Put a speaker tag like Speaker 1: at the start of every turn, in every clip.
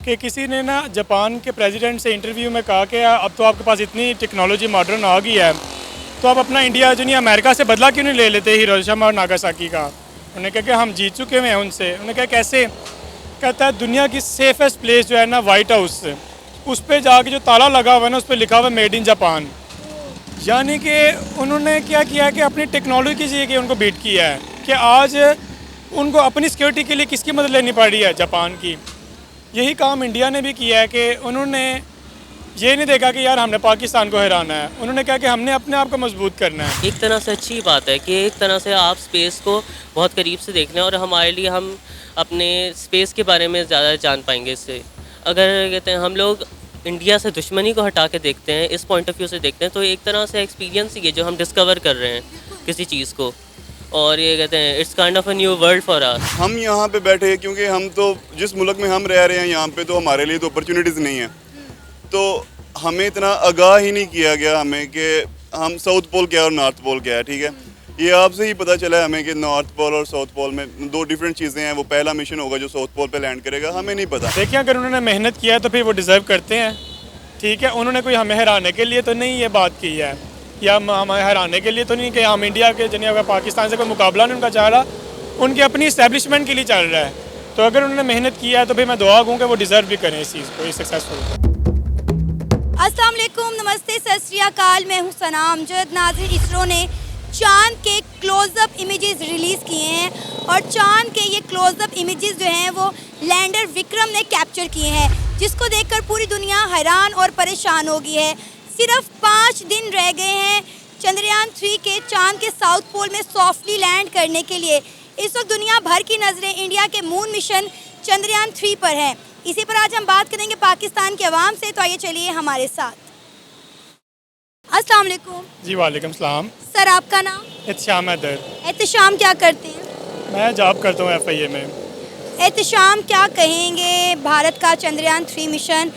Speaker 1: कि किसी ने ना जापान के प्रेसिडेंट से इंटरव्यू में कहा कि अब तो आपके पास इतनी टेक्नोलॉजी मॉडर्न आ गई है, तो आप अपना इंडिया जो नहीं अमेरिका से बदला क्यों नहीं ले लेते हिरोशिमा और नागासाकी का। उन्होंने कहा कि हम जीत चुके हुए हैं उनसे। उन्होंने कहा कैसे? कहता है दुनिया की सेफेस्ट प्लेस जो है ना वाइट हाउस, उस पर जाके जो ताला लगा हुआ है ना उस पर लिखा हुआ है मेड इन जापान। यानी कि उन्होंने क्या किया है कि अपनी टेक्नोलॉजी से कि उनको बीट किया है कि आज उनको अपनी सिक्योरिटी के लिए किसकी मदद लेनी पड़ रही है, जापान की। यही काम इंडिया ने भी किया है कि उन्होंने ये नहीं देखा कि यार हमने पाकिस्तान को हराना है, उन्होंने कहा कि हमने अपने आप को मजबूत करना है।
Speaker 2: एक तरह से अच्छी बात है कि एक तरह से आप स्पेस को बहुत करीब से देख रहे हैं और हमारे लिए हम अपने स्पेस के बारे में ज़्यादा जान पाएंगे इससे। अगर कहते हैं हम लोग इंडिया से दुश्मनी को हटा के देखते हैं, इस पॉइंट ऑफ व्यू से देखते हैं, तो एक तरह से एक्सपीरियंस ही है जो हम डिस्कवर कर रहे हैं किसी चीज़ को। और ये कहते हैं it's kind of a new world for us.
Speaker 3: हम यहाँ पे बैठे हैं क्योंकि हम तो जिस मुल्क में हम रह रहे हैं यहाँ पे तो हमारे लिए तो अपॉर्चुनिटीज़ नहीं है, तो हमें इतना आगाह ही नहीं किया गया हमें कि हम साउथ पोल क्या है और नॉर्थ पोल क्या है। ठीक है, ये आपसे ही पता चला है हमें कि नॉर्थ पोल और साउथ पोल में दो डिफरेंट चीज़ें हैं। वो पहला मिशन होगा जो साउथ पोल पे लैंड करेगा, हमें नहीं पता।
Speaker 1: देखिए अगर उन्होंने मेहनत किया है तो फिर वो डिज़र्व करते हैं। ठीक है, उन्होंने कोई हमें हराने के लिए तो नहीं ये बात की है, या हमें हराने के लिए तो नहीं कि हम इंडिया के जनिए अगर पाकिस्तान से कोई मुकाबला नहीं उनका चाह रहा, उनकी अपनी इस्टेब्लिशमेंट के लिए चल रहा है। तो अगर उन्होंने मेहनत किया है तो फिर मैं दुआ दूँ कि वो डिज़र्व भी करें इस चीज़ को, ये सक्सेसफुल।
Speaker 4: अस्सलाम वालेकुम, नमस्ते, सत श्री अकाल। मैं हूँ सना अमजद। नाज़रीन, इसरो ने चांद के क्लोज़अप इमेजेस रिलीज़ किए हैं और चांद के ये क्लोज़अप इमेजेस जो हैं वो लैंडर विक्रम ने कैप्चर किए हैं, जिसको देखकर पूरी दुनिया हैरान और परेशान हो गई है। सिर्फ 5 दिन रह गए हैं चंद्रयान 3 के चांद के साउथ पोल में सॉफ्टली लैंड करने के लिए। इस वक्त दुनिया भर की नज़रें इंडिया के मून मिशन चंद्रयान 3 पर हैं। इसी पर आज हम बात करेंगे पाकिस्तान के अवाम से, तो आइए चलिए हमारे साथ। अस्सलाम वालेकुम।
Speaker 1: जी वालेकुम सलाम।
Speaker 4: सर, आपका नाम?
Speaker 1: एहतशाम हैदर।
Speaker 4: एहतशाम क्या करते हैं?
Speaker 1: मैं जॉब करता हूँ FIA में।
Speaker 4: एहतशाम, क्या कहेंगे, भारत का चंद्रयान 3 मिशन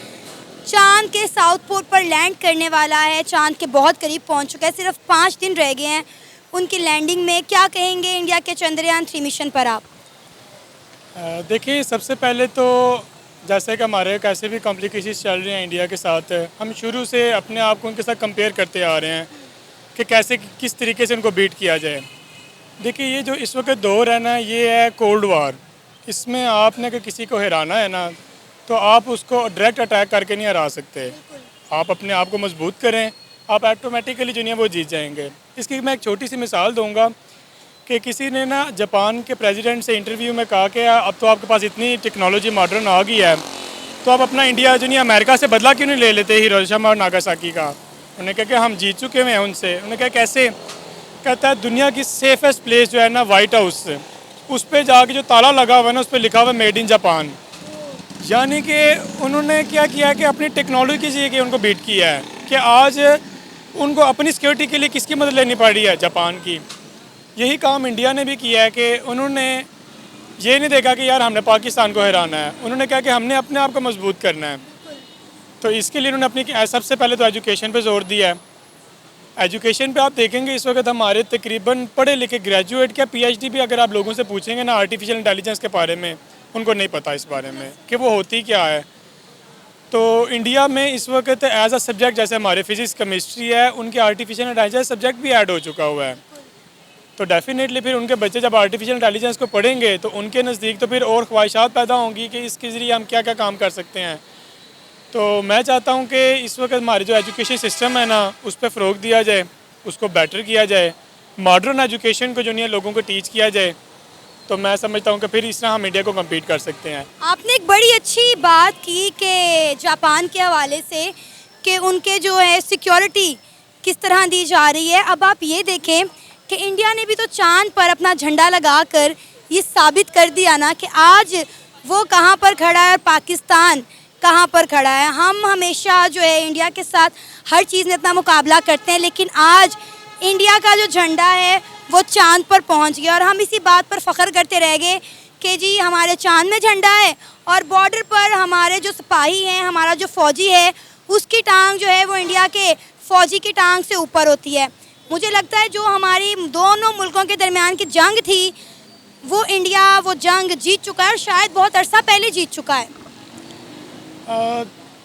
Speaker 4: चांद के साउथ पोल पर लैंड करने वाला है, चांद के बहुत करीब पहुंच चुका है, सिर्फ 5 दिन रह गए हैं उनकी लैंडिंग में। क्या कहेंगे इंडिया के चंद्रयान 3 मिशन पर आप?
Speaker 1: देखिए सबसे पहले तो जैसे कि हमारे कैसे भी कॉम्प्लिकेशंस चल रहे हैं इंडिया के साथ, हम शुरू से अपने आप को उनके साथ कंपेयर करते आ रहे हैं कि कैसे किस तरीके से उनको बीट किया जाए। देखिए ये जो इस वक्त दौर है ना, ये है कोल्ड वार। इसमें आपने अगर किसी को हराना है ना तो आप उसको डायरेक्ट अटैक करके नहीं हरा सकते। आप अपने आप को मजबूत करें, आप ऑटोमेटिकली जो है वो जीत जाएंगे। इसकी मैं एक छोटी सी मिसाल दूंगा कि किसी ने ना जापान के प्रेसिडेंट से इंटरव्यू में कहा कि अब तो आपके पास इतनी टेक्नोलॉजी मॉडर्न आ गई है, तो आप अपना इंडिया जो नहीं अमेरिका से बदला क्यों नहीं ले लेते हिरोशिमा और नागासाकी का। उन्होंने कहा कि हम जीत चुके हुए हैं उनसे। उन्होंने कहा कैसे? कहता है दुनिया की सेफेस्ट प्लेस जो है ना वाइट हाउस, उस पर जाके जो ताला लगा हुआ है ना उस पर लिखा हुआ है मेड इन जापान। यानी कि उन्होंने क्या किया है कि अपनी टेक्नोलॉजी से कि उनको बीट किया है कि आज उनको अपनी सिक्योरिटी के लिए किसकी मदद लेनी पड़ रही है, जापान की। यही काम इंडिया ने भी किया है कि उन्होंने ये नहीं देखा कि यार हमने पाकिस्तान को हराना है, उन्होंने कहा कि हमने अपने आप को मजबूत करना है। तो इसके लिए उन्होंने अपनी सबसे पहले तो एजुकेशन पे जोर दिया है। एजुकेशन पे आप देखेंगे इस वक्त हमारे तकरीबन पढ़े लिखे ग्रेजुएट क्या PhD भी अगर आप लोगों से पूछेंगे ना आर्टिफिशियल इंटेलिजेंस के बारे में, उनको नहीं पता इस बारे में कि वो होती क्या है। तो इंडिया में इस वक्त एज अ सब्जेक्ट जैसे हमारे फिज़िक्स केमिस्ट्री है, उनके आर्टिफिशियल इंटेलिजेंस सब्जेक्ट भी ऐड हो चुका हुआ है। तो डेफिनेटली फिर उनके बच्चे जब आर्टिफिशियल इंटेलिजेंस को पढ़ेंगे तो उनके नज़दीक तो फिर और ख्वाहिशात पैदा होंगी कि इसके ज़रिए हम क्या क्या काम कर सकते हैं। तो मैं चाहता हूँ कि इस वक्त हमारे जो एजुकेशन सिस्टम है ना उस पर फ़रोग दिया जाए, उसको बेटर किया जाए, मॉडर्न एजुकेशन को जो नहीं लोगों को टीच किया जाए। तो मैं समझता हूँ कि फिर इस तरह हम इंडिया को कम्पीट कर सकते हैं।
Speaker 4: आपने एक बड़ी अच्छी बात की कि जापान के हवाले से कि उनके जो है सिक्योरिटी किस तरह दी जा रही है। अब आप ये देखें कि इंडिया ने भी तो चांद पर अपना झंडा लगाकर ये साबित कर दिया ना कि आज वो कहाँ पर खड़ा है और पाकिस्तान कहाँ पर खड़ा है। हम हमेशा जो है इंडिया के साथ हर चीज़ में अपना मुकाबला करते हैं, लेकिन आज इंडिया का जो झंडा है वो चांद पर पहुंच गया और हम इसी बात पर फ़ख्र करते रह गए कि जी हमारे चांद में झंडा है और बॉर्डर पर हमारे जो सिपाही हैं, हमारा जो फ़ौजी है, उसकी टांग जो है वो इंडिया के फ़ौजी की टांग से ऊपर होती है। मुझे लगता है जो हमारी दोनों मुल्कों के दरमियान की जंग थी वो इंडिया वो जंग जीत चुका है और शायद बहुत अरसा पहले जीत चुका है।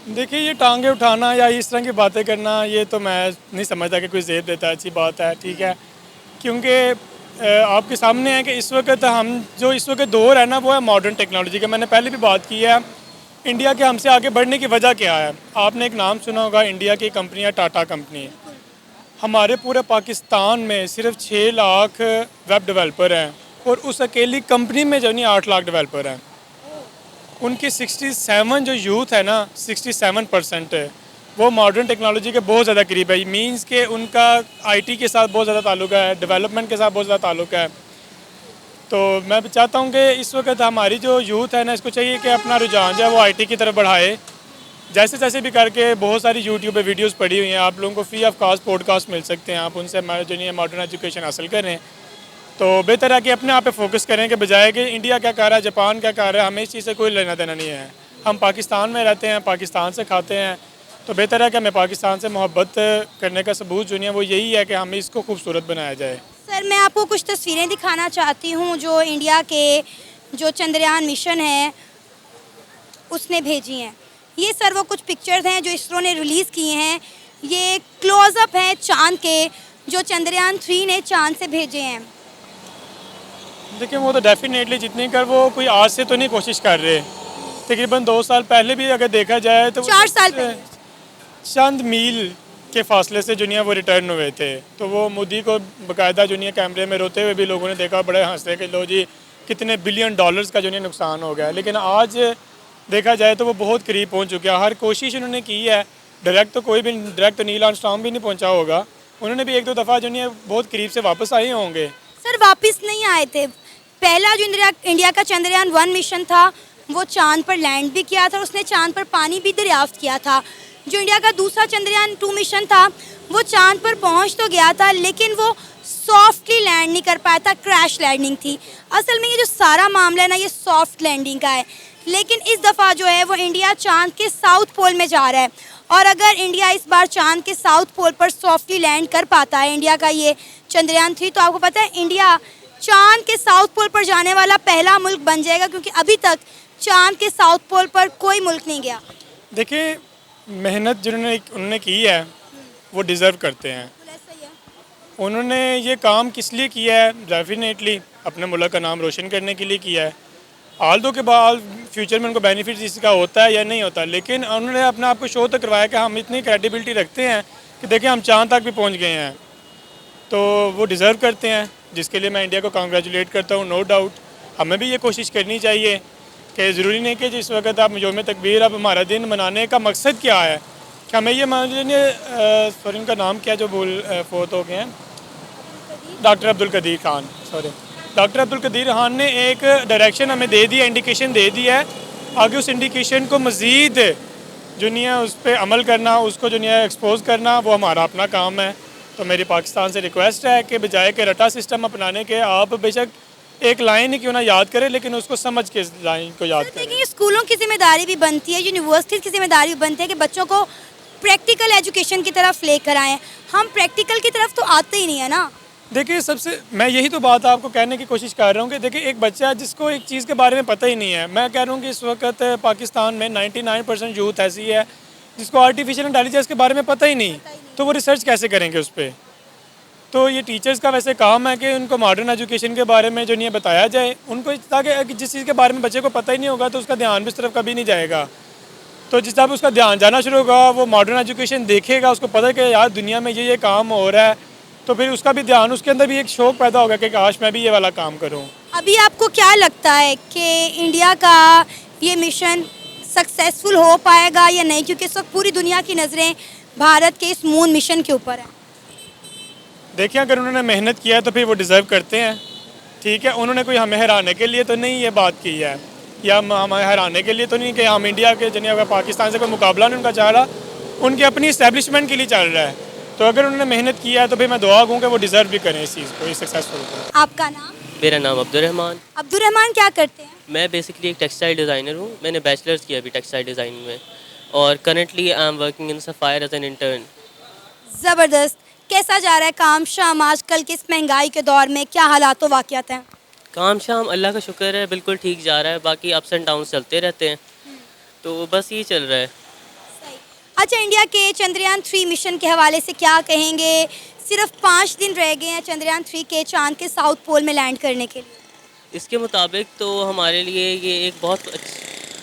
Speaker 1: देखिए ये टांगे उठाना या इस तरह की बातें करना ये तो मैं नहीं समझता कि कोई ज़ेब देता है, अच्छी बात है, ठीक है। क्योंकि आपके सामने है कि इस वक्त हम जो इस वक्त दौर है ना वो है मॉडर्न टेक्नोलॉजी का। मैंने पहले भी बात की है, इंडिया के हमसे आगे बढ़ने की वजह क्या है। आपने एक नाम सुना होगा, इंडिया की कंपनी है टाटा कंपनी। हमारे पूरे पाकिस्तान में सिर्फ 6 लाख वेब डेवलपर हैं और उस अकेली कंपनी में जो नहीं 8 लाख डेवलपर हैं। उनकी 67 जो यूथ है ना 67% है वो मॉडर्न टेक्नोलॉजी के बहुत ज़्यादा करीब है। मींस के उनका आईटी के साथ बहुत ज़्यादा ताल्लुक है, डेवलपमेंट के साथ बहुत ज़्यादा ताल्लुक है। तो मैं भी चाहता हूँ कि इस वक्त हमारी जो यूथ है ना इसको चाहिए कि अपना रुझान जो है वो आईटी की तरफ बढ़ाए। जैसे जैसे भी करके बहुत सारी यूट्यूब पे वीडियोस पड़ी हुई हैं, आप लोगों को फ्री ऑफ कॉस्ट पॉडकास्ट मिल सकते हैं, आप उनसे जो नहीं मॉडर्न एजुकेशन हासिल करें। तो बेहतर है कि अपने आप पे फोकस करें कि बजाय कि इंडिया क्या कर रहा है, जापान क्या कर रहा है, हमें इस चीज़ से कोई लेना देना नहीं है। हम पाकिस्तान में रहते हैं, पाकिस्तान से खाते हैं, तो बेहतर है कि हमें पाकिस्तान से मोहब्बत करने का सबूत जो नहीं है वो यही है कि हमें इसको खूबसूरत बनाया जाए।
Speaker 4: सर मैं आपको कुछ तस्वीरें दिखाना चाहती हूँ जो इंडिया के जो चंद्रयान मिशन है उसने भेजी हैं। ये सर वो कुछ पिक्चर्स हैं जो इसरो ने रिलीज़ किए हैं। ये क्लोज़अप है चांद के जो चंद्रयान 3 ने चांद से भेजे हैं।
Speaker 1: देखिए वो तो डेफिनेटली जितनी कर वो कोई आज से तो नहीं कोशिश कर रहे, तकरीबन 2 साल पहले भी अगर देखा जाए तो
Speaker 4: 4 साल पहले
Speaker 1: चंद मील के फासले से जुनिया वो रिटर्न हुए थे। तो वो मोदी को बाकायदा जुनिया कैमरे में रोते हुए भी लोगों ने देखा, बड़े हंसते कि लो जी कितने बिलियन डॉलर्स का जुनिया नुकसान हो गया। लेकिन आज देखा जाए तो वो बहुत करीब पहुंच चुके हैं। हर कोशिश उन्होंने की है, डायरेक्ट तो नील आर्मस्ट्रॉन्ग भी नहीं पहुंचा होगा, उन्होंने भी 1-2 दफ़ा जुनिया बहुत करीब से वापस आए होंगे।
Speaker 4: सर वापस नहीं आए थे। पहला जो इंडिया का चंद्रयान 1 मिशन था वो चांद पर लैंड भी किया था, उसने चांद पर पानी भी दरियाफ्त किया था। जो इंडिया का दूसरा चंद्रयान 2 मिशन था वो चांद पर पहुंच तो गया था लेकिन वो सॉफ्टली लैंड नहीं कर पाया था, क्रैश लैंडिंग थी। असल में ये जो सारा मामला है ना ये सॉफ्ट लैंडिंग का है। लेकिन इस दफ़ा जो है वो इंडिया चांद के साउथ पोल में जा रहा है और अगर इंडिया इस बार चांद के साउथ पोल पर सॉफ्टली लैंड कर पाता है इंडिया का ये चंद्रयान 3, तो आपको पता है इंडिया चांद के साउथ पोल पर जाने वाला पहला मुल्क बन जाएगा, क्योंकि अभी तक चांद के साउथ पोल पर कोई मुल्क नहीं गया।
Speaker 1: देखिए मेहनत जिन्होंने उन्होंने की है वो डिज़र्व करते हैं। उन्होंने ये काम किस लिए किया है, डेफिनेटली अपने मुल्क का नाम रोशन करने के लिए किया है। आल्दो के बाद फ्यूचर में उनको बेनिफिट इसका होता है या नहीं होता, लेकिन उन्होंने अपने आप को शो तो करवाया कि हम इतनी क्रेडिबिलिटी रखते हैं कि देखिए हम चांद तक भी पहुंच गए हैं। तो वो डिज़र्व करते हैं, जिसके लिए मैं इंडिया को कांग्रेचुलेट करता हूँ। नो डाउट हमें भी ये कोशिश करनी चाहिए कि ज़रूरी नहीं कि जिस वक्त आप यौम तकबीर अब हमारा दिन मनाने का मकसद क्या है कि हमें ये मान लीजिए सॉरी उनका नाम क्या जो फोत हो गए हैं, doctor Abdul Qadeer Khan, sorry doctor Abdul Qadeer Khan ने एक डायरेक्शन हमें दे दी है, इंडिकेशन दे दी है। आगे उस इंडिकेशन को मज़ीद जो नहीं है उस पर अमल करना, उसको जो नहीं है एक्सपोज करना, वो हमारा अपना काम है। तो मेरी पाकिस्तान से रिक्वेस्ट है कि बजाय के रटा सिस्टम अपनाने के आप बेशक एक लाइन ही क्यों ना याद करें लेकिन उसको समझ के लाइन को याद करें।
Speaker 4: देखिए स्कूलों की जिम्मेदारी भी बनती है, यूनिवर्सिटीज़ की जिम्मेदारी भी बनती है कि बच्चों को प्रैक्टिकल एजुकेशन की तरफ लेकर आएँ। हम प्रैक्टिकल की तरफ तो आते ही नहीं है ना।
Speaker 1: देखिए सबसे मैं यही तो बात आपको कहने की कोशिश कर रहा हूँ कि देखिए एक बच्चा जिसको एक चीज़ के बारे में पता ही नहीं है, मैं कह रहा हूँ कि इस वक्त पाकिस्तान में 99% यूथ ऐसी है जिसको आर्टिफिशियल इंटेलिजेंस के बारे में पता ही नहीं, तो वो रिसर्च कैसे करेंगे उस पर। तो ये टीचर्स का वैसे काम है कि उनको मॉडर्न एजुकेशन के बारे में जो नहीं बताया जाए उनको, ताकि जिस चीज़ के बारे में बच्चे को पता ही नहीं होगा तो उसका ध्यान भी उस तरफ कभी नहीं जाएगा। तो जिस तरह उसका ध्यान जाना शुरू होगा वो मॉडर्न एजुकेशन देखेगा, उसको पता है कि यार दुनिया में ये काम हो रहा है, तो फिर उसका भी ध्यान, उसके अंदर भी एक शौक़ पैदा होगा कि काश मैं भी ये वाला काम करूं।
Speaker 4: अभी आपको क्या लगता है कि इंडिया का ये मिशन सक्सेसफुल हो पाएगा या नहीं, क्योंकि इस वक्त पूरी दुनिया की नज़रें भारत के इस मून मिशन के ऊपर है।
Speaker 1: देखिए अगर उन्होंने मेहनत किया है तो फिर वो डिज़र्व करते हैं, ठीक है। उन्होंने कोई हमें हराने के लिए तो नहीं ये बात की है, या हमें हराने के लिए तो नहीं कि हम इंडिया के जनिए अगर पाकिस्तान से कोई मुकाबला नहीं उनका चाह रहा, उनकी अपनी इस्टेब्लिशमेंट के लिए चल रहा है। तो अगर उन्होंने मेहनत किया है तो फिर मैं दुआ दूँ कि वो डिज़र्व भी करें इस चीज़ को, ये सक्सेसफुल हो।
Speaker 4: आपका नाम?
Speaker 2: मेरा नाम अब्दुर्रहमान।
Speaker 4: अब्दुर्रहमान क्या करते हैं?
Speaker 2: मैं बेसिकली एक टेक्सटाइल डिज़ाइनर हूँ। मैंने बैचलर्स किया अभी टेक्सटाइल डिज़ाइन में और currently I am working in Sapphire as an intern.
Speaker 4: ज़बरदस्त। कैसा जा रहा है काम शाम आजकल के इस महंगाई के दौर में, क्या हालात व वाक़यात हैं?
Speaker 2: काम शाम अल्लाह का शुक्र है बिल्कुल ठीक जा रहा है, बाकी अप्स एंड डाउन चलते रहते हैं। तो बस ये चल रहा है।
Speaker 4: सही। अच्छा, इंडिया के चंद्रयान 3 मिशन के हवाले से क्या कहेंगे? सिर्फ 5 दिन रह गए हैं चंद्रयान 3 के चांद के साउथ पोल में लैंड करने के लिए।
Speaker 2: इसके मुताबिक तो हमारे लिए ये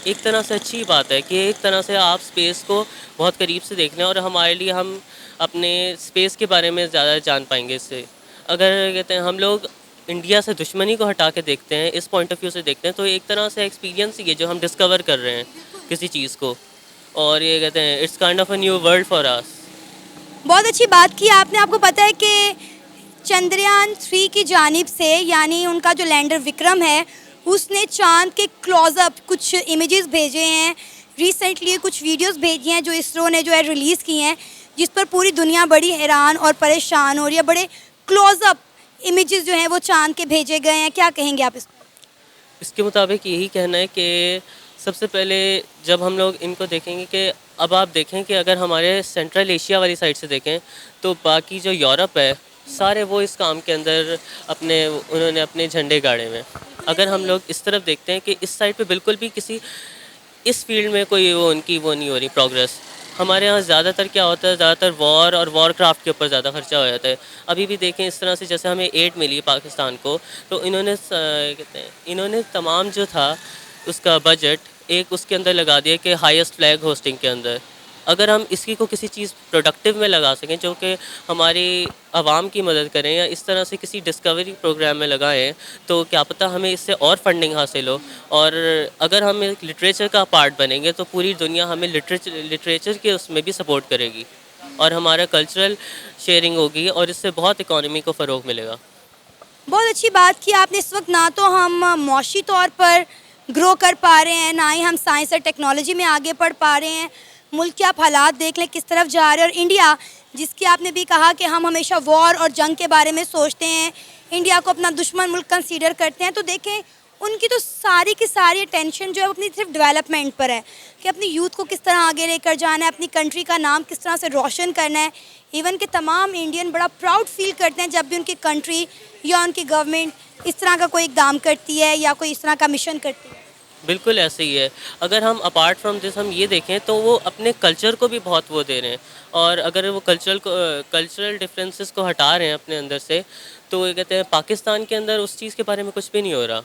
Speaker 2: एक तरह से अच्छी बात है कि एक तरह से आप स्पेस को बहुत करीब से देख रहे हैं और हमारे लिए हम अपने स्पेस के बारे में ज़्यादा जान पाएंगे इससे। अगर कहते हैं हम लोग इंडिया से दुश्मनी को हटा के देखते हैं, इस पॉइंट ऑफ व्यू से देखते हैं, तो एक तरह से एक्सपीरियंस ही है जो हम डिस्कवर कर रहे हैं किसी चीज़ को। और ये कहते हैं it's kind of a new world for us.
Speaker 4: बहुत अच्छी बात की आपने। आपको पता है कि चंद्रयान 3 की जानिब से, यानी उनका जो लैंडर विक्रम है, उसने चांद के क्लोजअप कुछ इमेजेस भेजे हैं। रिसेंटली कुछ वीडियोस भेजी हैं जो इसरो ने जो है रिलीज़ की हैं, जिस पर पूरी दुनिया बड़ी हैरान और परेशान हो रही है। बड़े क्लोजअप इमेजेस जो हैं वो चांद के भेजे गए हैं। क्या कहेंगे आप इस पर?
Speaker 2: इसके मुताबिक यही कहना है कि सबसे पहले जब हम लोग इनको देखेंगे कि अब आप देखें कि अगर हमारे सेंट्रल एशिया वाली साइड से देखें तो बाकी जो यूरोप है सारे वो इस काम के अंदर उन्होंने अपने झंडे गाड़े हुए हैं। अगर हम लोग इस तरफ देखते हैं कि इस साइड पे बिल्कुल भी किसी इस फील्ड में कोई वो नहीं हो रही प्रोग्रेस। हमारे यहाँ ज़्यादातर क्या होता है, ज़्यादातर वॉर और वॉर क्राफ्ट के ऊपर ज़्यादा खर्चा हो जाता है। अभी भी देखें इस तरह से जैसे हमें एड मिली पाकिस्तान को, तो इन्होंने तमाम जो था उसका बजट एक उसके अंदर लगा दिया कि हाईएस्ट फ्लैग होस्टिंग के अंदर। अगर हम इसी को किसी चीज़ प्रोडक्टिव में लगा सकें जो कि हमारी आवाम की मदद करें या इस तरह से किसी डिस्कवरी प्रोग्राम में लगाएं, तो क्या पता हमें इससे और फंडिंग हासिल हो। और अगर हम एक लिटरेचर का पार्ट बनेंगे तो पूरी दुनिया हमें लिटरेचर के उसमें भी सपोर्ट करेगी और हमारा कल्चरल शेयरिंग होगी और इससे बहुत इकॉनमी को फ़रोग मिलेगा।
Speaker 4: बहुत अच्छी बात की आपने। इस वक्त ना तो हम मौशी तौर पर ग्रो कर पा रहे हैं, ना ही हम साइंस और टेक्नोलॉजी में आगे बढ़ पा रहे हैं। मुल्क के आप हालात देख लें किस तरफ जा रहे हैं। और इंडिया, जिसकी आपने भी कहा कि हम हमेशा वॉर और जंग के बारे में सोचते हैं, इंडिया को अपना दुश्मन मुल्क कंसीडर करते हैं, तो देखें उनकी तो सारी की सारी अटेंशन जो है वो अपनी सिर्फ डेवलपमेंट पर है कि अपनी यूथ को किस तरह आगे लेकर जाना है, अपनी कंट्री का नाम किस तरह से रोशन करना है। इवन कि तमाम इंडियन बड़ा प्राउड फील करते हैं जब भी उनकी कंट्री या उनकी गवर्नमेंट इस तरह का कोई इकदाम करती है या कोई इस तरह का मिशन करती है।
Speaker 2: बिल्कुल ऐसे ही है। अगर हम अपार्ट फ्रॉम दिस हम ये देखें तो वो अपने कल्चर को भी बहुत वो दे रहे हैं। और अगर वो कल्चरल डिफरेंसेस को हटा रहे हैं अपने अंदर से, तो ये कहते हैं पाकिस्तान के अंदर उस चीज़ के बारे में कुछ भी नहीं हो रहा।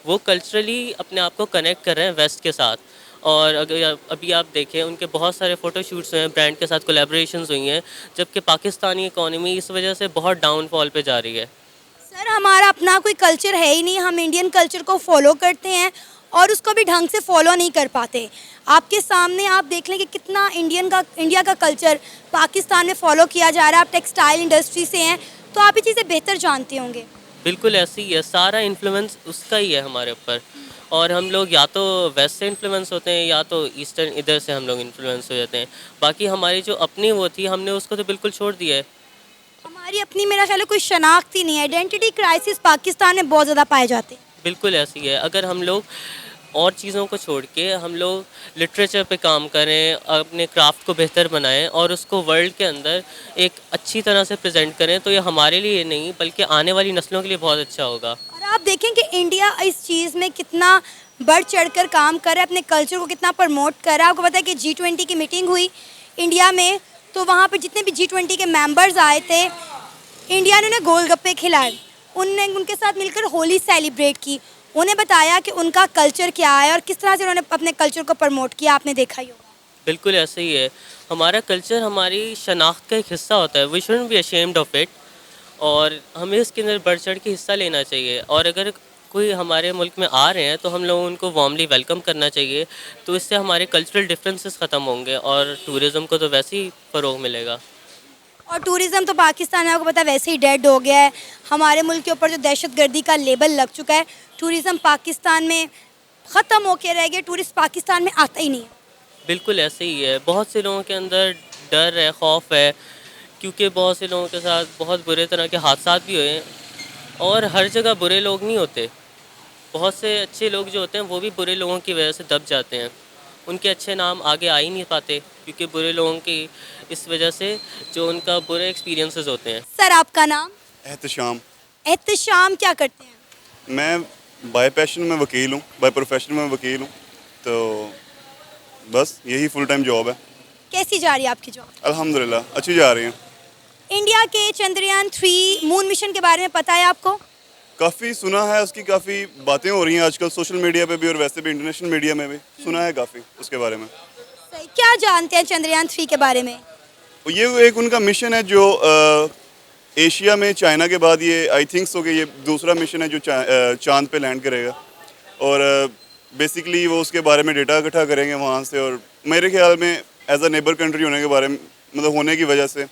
Speaker 2: वो कल्चरली अपने आप को कनेक्ट कर रहे हैं वेस्ट के साथ। और अगर अभी आप देखें उनके बहुत सारे फ़ोटोशूट्स हुए हैं, ब्रांड के साथ कोलैबोरेशंस हुई हैं, जबकि पाकिस्तानी इकॉनमी इस वजह से बहुत डाउनफॉल पे जा रही है।
Speaker 4: सर, हमारा अपना कोई कल्चर है ही नहीं। हम इंडियन कल्चर को फॉलो करते हैं और उसको भी ढंग से फॉलो नहीं कर पाते। आपके सामने आप देख लें कि कितना इंडिया का कल्चर पाकिस्तान में फॉलो किया जा रहा है। आप टेक्सटाइल इंडस्ट्री से हैं तो आप ये चीज़ें बेहतर जानते होंगे।
Speaker 2: बिल्कुल ऐसे ही है, सारा इन्फ्लुएंस उसका ही है हमारे ऊपर। और हम लोग या तो वेस्ट से इन्फ्लुएंस होते हैं या तो ईस्टर्न इधर से हम लोग इन्फ्लुएंस हो जाते हैं। बाकी हमारी जो अपनी वो थी हमने उसको तो बिल्कुल छोड़ दिया है।
Speaker 4: हमारी अपनी, मेरा ख्याल है, कोई शनाख्त ही नहीं है। आइडेंटिटी क्राइसिस पाकिस्तान में बहुत ज़्यादा पाए जाते हैं।
Speaker 2: बिल्कुल ऐसी है। अगर हम लोग और चीज़ों को छोड़ के हम लोग लिटरेचर पे काम करें, अपने क्राफ्ट को बेहतर बनाएं और उसको वर्ल्ड के अंदर एक अच्छी तरह से प्रेजेंट करें, तो ये हमारे लिए नहीं बल्कि आने वाली नस्लों के लिए बहुत अच्छा होगा।
Speaker 4: और आप देखें कि इंडिया इस चीज़ में कितना बढ़ चढ़कर काम कर रहा है, अपने कल्चर को कितना प्रमोट कर रहा है। आपको पता है कि G20 की मीटिंग हुई इंडिया में, तो वहाँ पर जितने भी G20 के मेंबर्स आए थे, इंडिया ने उन्हें गोलगप्पे खिलाए, उनके साथ मिलकर होली सेलिब्रेट की, उन्हें बताया कि उनका कल्चर क्या है और किस तरह से उन्होंने अपने कल्चर को प्रमोट किया। आपने देखा ही होगा।
Speaker 2: बिल्कुल ऐसे ही है। हमारा कल्चर हमारी शनाख्त का एक हिस्सा होता है। We shouldn't be ashamed of it और हमें इसके अंदर बढ़ चढ़ के हिस्सा लेना चाहिए। और अगर कोई हमारे मुल्क में आ रहे हैं तो हम लोग उनको वार्मली वेलकम करना चाहिए। तो इससे हमारे कल्चरल डिफरेंसेस ख़त्म होंगे और टूरिज़्म को तो वैसे ही फ़रोग मिलेगा।
Speaker 4: और टूरिज़्म तो पाकिस्तान में आपको पता है वैसे ही डेड हो गया है। हमारे मुल्क के ऊपर जो दहशतगर्दी का लेबल लग चुका है, टूरिज़्म पाकिस्तान में ख़त्म होकर रह गया। टूरिस्ट पाकिस्तान में आता ही नहीं है।
Speaker 2: बिल्कुल ऐसे ही है। बहुत से लोगों के अंदर डर है, खौफ है, क्योंकि बहुत से लोगों के साथ बहुत बुरे तरह के हादसा भी हुए हैं। और हर जगह बुरे लोग नहीं होते, बहुत से अच्छे लोग जो होते हैं वो भी बुरे लोगों की वजह से दब जाते हैं। उनके अच्छे नाम आगे आ ही नहीं पाते क्योंकि बुरे लोगों की इस वजह से जो उनका बुरे एक्सपीरियंसेस होते हैं।
Speaker 4: सर, आपका नाम?
Speaker 3: एहतशाम।
Speaker 4: एहतशाम, क्या करते हैं?
Speaker 3: मैं बाय पैशन में वकील हूँ, बाय प्रोफेशन में वकील हूँ। तो बस यही फुल टाइम जॉब है।
Speaker 4: कैसी जा रही है आपकी जॉब?
Speaker 3: अल्हम्दुलिल्लाह अच्छी जा रही है।
Speaker 4: इंडिया के चंद्रयान 3 मून मिशन के बारे में पता है आपको?
Speaker 3: काफ़ी सुना है, उसकी काफ़ी बातें हो रही हैं आजकल सोशल मीडिया पे भी और वैसे भी इंटरनेशनल मीडिया में भी सुना है काफ़ी उसके बारे में।
Speaker 4: सही। क्या जानते हैं चंद्रयान 3 के बारे में?
Speaker 3: ये एक उनका मिशन है जो एशिया में चाइना के बाद ये आई थिंक सो कि ये दूसरा मिशन है जो चांद पे लैंड करेगा और बेसिकली वो उसके बारे में डेटा इकट्ठा करेंगे वहाँ से और मेरे ख्याल में एज अ नेबर कंट्री होने के बारे में मतलब होने की वजह से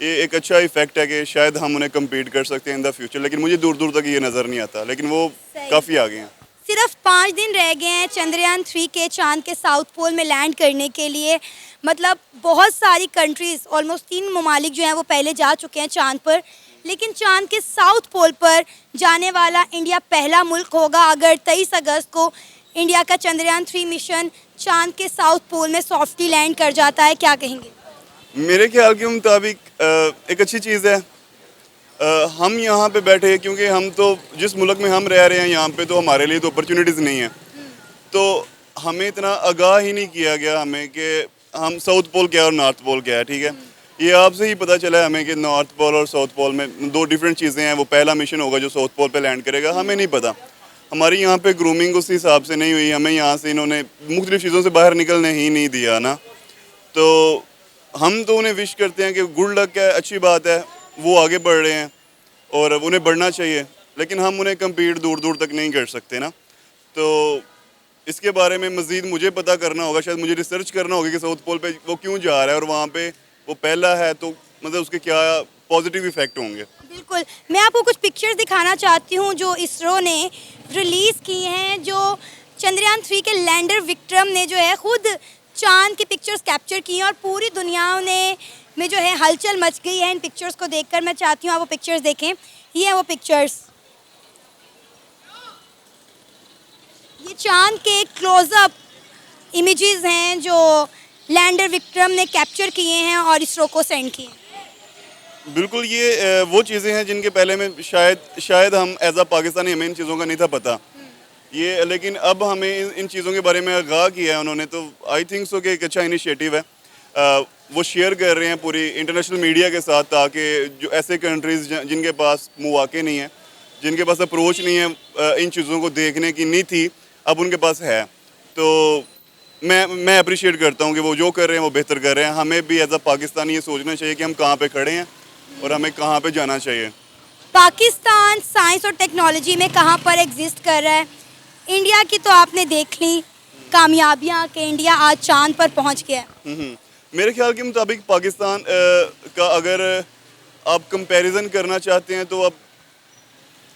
Speaker 3: ये एक अच्छा इफेक्ट है कि शायद हम उन्हें कम्पीट कर सकते हैं इन द फ्यूचर, लेकिन मुझे दूर दूर तक ये नज़र नहीं आता, लेकिन वो
Speaker 4: सही।
Speaker 3: काफ़ी आगे हैं।
Speaker 4: सिर्फ 5 दिन रह गए हैं चंद्रयान 3 के चांद के साउथ पोल में लैंड करने के लिए। मतलब बहुत सारी कंट्रीज़, ऑलमोस्ट 3 ममालिक जो हैं वो पहले जा चुके हैं चांद पर, लेकिन चांद के साउथ पोल पर जाने वाला इंडिया पहला मुल्क होगा अगर 23 अगस्त को इंडिया का चंद्रयान 3 मिशन चांद के साउथ पोल में सॉफ्टली लैंड कर जाता है। क्या कहेंगे?
Speaker 3: मेरे ख्याल के मुताबिक एक अच्छी चीज़ है। हम यहाँ पे बैठे हैं क्योंकि हम तो जिस मुल्क में हम रह रहे हैं यहाँ पे तो हमारे लिए तो अपॉर्चुनिटीज़ नहीं है, तो हमें इतना आगाह ही नहीं किया गया हमें कि हम साउथ पोल क्या है और नॉर्थ पोल क्या है। ठीक है, ये आपसे ही पता चला है हमें कि नॉर्थ पोल और साउथ पोल में 2 डिफरेंट चीज़ें हैं। वो पहला मिशन होगा जो साउथ पोल पे लैंड करेगा, हमें नहीं पता। हमारी यहाँ पे ग्रूमिंग उस हिसाब से नहीं हुई, हमें यहाँ से इन्होंने मुख्तलिफ चीज़ों से बाहर निकलने ही नहीं दिया ना, तो हम तो उन्हें विश करते हैं कि गुड लक है, अच्छी बात है, वो आगे बढ़ रहे हैं और उन्हें बढ़ना चाहिए, लेकिन हम उन्हें कम्पीट दूर दूर तक नहीं कर सकते ना। तो इसके बारे में मज़ीद मुझे पता करना होगा, शायद मुझे रिसर्च करना होगा कि साउथ पोल पे वो क्यों जा रहा है और वहाँ पे वो पहला है तो मतलब उसके क्या पॉजिटिव इफ़ेक्ट होंगे।
Speaker 4: बिल्कुल। मैं आपको कुछ पिक्चर्स दिखाना चाहती हूँ जो इसरो ने रिलीज़ की हैं, जो चंद्रयान 3 के लैंडर विक्रम ने जो है खुद चांद की पिक्चर्स कैप्चर की हैं और पूरी दुनिया में जो है हलचल मच गई है इन पिक्चर्स को देखकर। मैं चाहती हूँ आप वो पिक्चर्स देखें। ये हैं वो पिक्चर्स, ये चांद के क्लोजअप इमेजेस हैं जो लैंडर विक्रम ने कैप्चर किए हैं और इसरो को सेंड किए हैं।
Speaker 3: बिल्कुल, ये वो चीज़ें हैं जिनके पहले में शायद हम एज अ पाकिस्तानी हमें इन चीज़ों का नहीं था पता ये, लेकिन अब हमें इन चीज़ों के बारे में आगाह किया है उन्होंने, तो आई थिंक सो कि एक अच्छा इनिशिएटिव है। वो शेयर कर रहे हैं पूरी इंटरनेशनल मीडिया के साथ ताकि जो ऐसे कंट्रीज़ जिनके पास मौके नहीं है, जिनके पास अप्रोच नहीं है इन चीज़ों को देखने की नहीं थी, अब उनके पास है। तो मैं अप्रिशिएट करता हूँ कि वो जो कर रहे हैं वो बेहतर कर रहे हैं। हमें भी एज अ पाकिस्तानी ये सोचना चाहिए कि हम कहाँ पे खड़े हैं और हमें कहाँ पे जाना चाहिए।
Speaker 4: पाकिस्तान साइंस और टेक्नोलॉजी में कहाँ पर एग्जिस्ट कर रहा है? इंडिया की तो आपने देख ली कामयाबियाँ कि इंडिया आज चांद पर पहुँच गया है।
Speaker 3: मेरे ख्याल के मुताबिक पाकिस्तान का अगर आप कंपैरिजन करना चाहते हैं तो आप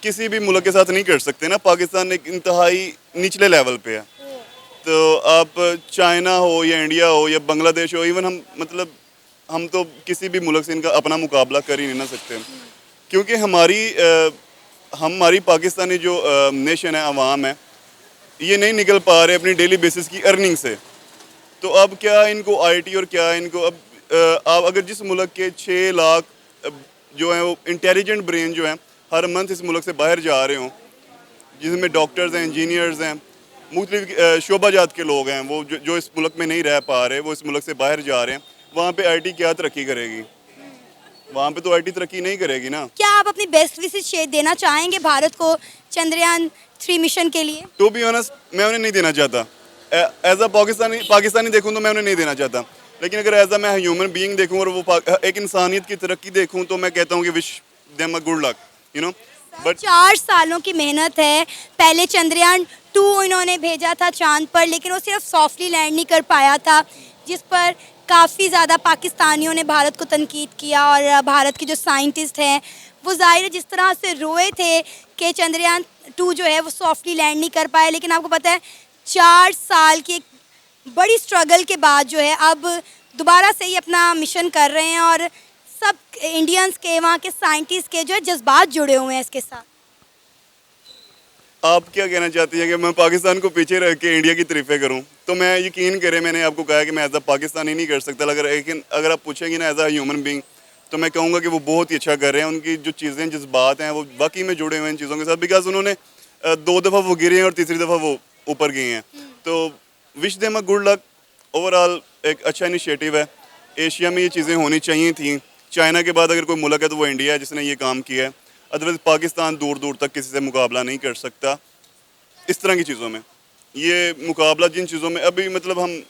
Speaker 3: किसी भी मुल्क के साथ नहीं कर सकते ना। पाकिस्तान एक इंतहाई निचले लेवल पे है, तो आप चाइना हो या इंडिया हो या बांग्लादेश हो, इवन हम तो किसी भी मुल्क से इनका अपना मुकाबला कर ही नहीं ना सकते, क्योंकि हमारी पाकिस्तानी जो नेशन है, अवाम है, ये नहीं निकल पा रहे अपनी डेली बेसिस की अर्निंग से। तो अब क्या इनको आईटी और क्या इनको आप अगर जिस मुल्क के 6 लाख जो हैं वो इंटेलिजेंट ब्रेन जो हैं हर मंथ इस मुल्क से बाहर जा रहे हों, जिसमें डॉक्टर्स हैं, इंजीनियर्स हैं, मुख्तलिफ शोबाजात के लोग हैं, वो जो इस मुल्क में नहीं रह पा रहे, वो इस मुल्क से बाहर जा रहे हैं, वहाँ पे आईटी क्या तरक्की करेगी? वहाँ पे तो आईटी तरक्की नहीं करेगी ना।
Speaker 4: क्या आप अपनी बेस्ट विशेस देना चाहेंगे भारत को चंद्रयान 3 मिशन के लिए?
Speaker 3: टू बी ऑनेस्ट, मैं उन्हें नहीं देना चाहता। एज अ पाकिस्तानी देखूँ तो मैं उन्हें नहीं देना चाहता, लेकिन अगर एज अ मैं ह्यूमन बीइंग देखूँ और वो एक इंसानियत की तरक्की देखूँ तो मैं कहता हूँ कि wish them a good luck, you know. But
Speaker 4: 4 सालों की मेहनत है। पहले चंद्रयान 2 इन्होंने भेजा था चांद पर, लेकिन वो सिर्फ सॉफ्टली लैंड नहीं कर पाया था, जिस पर काफ़ी ज़्यादा पाकिस्तानियों ने भारत को तनकीद किया और भारत के जो साइंटिस्ट हैं वो ज़ाहिर है जिस तरह से रोए थे कि चंद्रयान 2 जो है वो सॉफ्टली लैंड नहीं कर पाए। लेकिन आपको पता है 4 साल की एक बड़ी स्ट्रगल के बाद जो है अब दोबारा से ही अपना मिशन कर रहे हैं और सब इंडियंस के, वहाँ के साइंटिस्ट के जो है जज्बात जुड़े हुए हैं इसके साथ।
Speaker 3: आप क्या कहना चाहती हैं कि मैं पाकिस्तान को पीछे रख के इंडिया की तारीफ़ें करूं? तो मैं यकीन करें, मैंने आपको कहा कि मैं एज अ पाकिस्तानी नहीं कर सकता, लेकिन अगर आप पूछेंगे ना एज अ ह्यूमन बीइंग तो मैं कहूँगा कि वो बहुत ही अच्छा कर रहे हैं। उनकी जो चीज़ें जज्बात हैं वो वाकई में जुड़े हुए हैं इन चीज़ों के साथ, बिकॉज उन्होंने 2 दफ़ा वो गिरे हैं और तीसरी दफ़ा वो ऊपर गए हैं। तो wish them a good luck overall एक अच्छा इनिशिएटिव है। एशिया में ये चीज़ें होनी चाहिए थी। चाइना के बाद अगर कोई मुल्क है तो वो इंडिया है जिसने ये काम किया है। अदरवाइज़ पाकिस्तान दूर दूर तक किसी से मुकाबला नहीं कर सकता इस तरह की चीज़ों में। ये मुकाबला जिन चीज़ों में अभी मतलब हम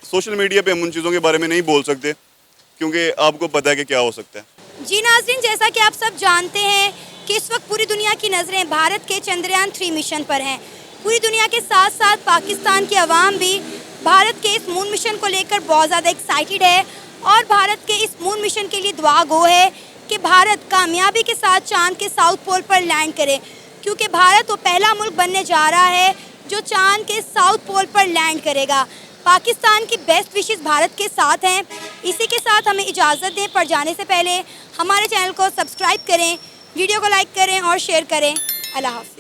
Speaker 3: सोशल मीडिया पे हम उन चीज़ों के बारे में नहीं बोल सकते क्योंकि आपको पता है कि क्या हो सकता है।
Speaker 4: जी नाज़रीन, जैसा कि आप सब जानते हैं कि इस वक्त पूरी दुनिया की नज़रें भारत के चंद्रयान 3 मिशन पर हैं। पूरी दुनिया के साथ साथ पाकिस्तान की आवाम भी भारत के इस मून मिशन को लेकर बहुत ज़्यादा एक्साइटेड है और भारत के इस मून मिशन के लिए दुआ गो है कि भारत कामयाबी के साथ चांद के साउथ पोल पर लैंड करे, क्योंकि भारत वो पहला मुल्क बनने जा रहा है जो चांद के साउथ पोल पर लैंड करेगा। पाकिस्तान की बेस्ट विशेस भारत के साथ हैं। इसी के साथ हमें इजाज़त दें, पर जाने से पहले हमारे चैनल को सब्सक्राइब करें, वीडियो को लाइक करें और शेयर करें। अल्लाह हाफ़िज़।